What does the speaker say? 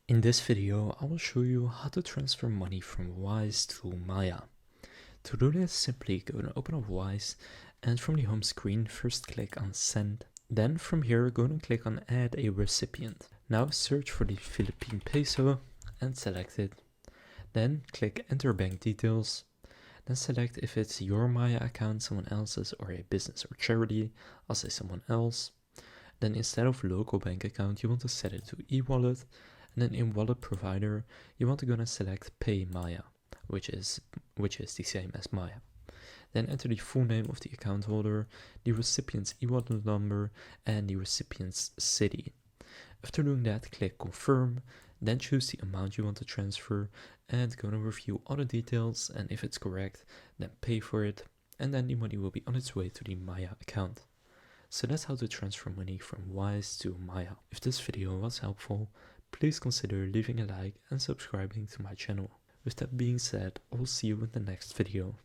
In this video, I will show you how to transfer money from Wise to Maya. To do this, simply go and open up Wise, and from the home screen, first click on Send. Then from here, go and click on Add a Recipient. Now search for the Philippine Peso and select it. Then click Enter Bank Details. Then select if it's your Maya account, someone else's, or a business or charity. I'll say someone else. Then instead of local bank account, you want to set it to e-wallet. And then in wallet provider, you want to go and select Pay Maya, which is the same as Maya. Then enter the full name of the account holder, the recipient's e-wallet number, and the recipient's city. After doing that, click Confirm, then choose the amount you want to transfer, and go and review all the details, and if it's correct, then pay for it, and then the money will be on its way to the Maya account. So that's how to transfer money from Wise to Maya. If this video was helpful, please consider leaving a like and subscribing to my channel. With that being said, I will see you in the next video.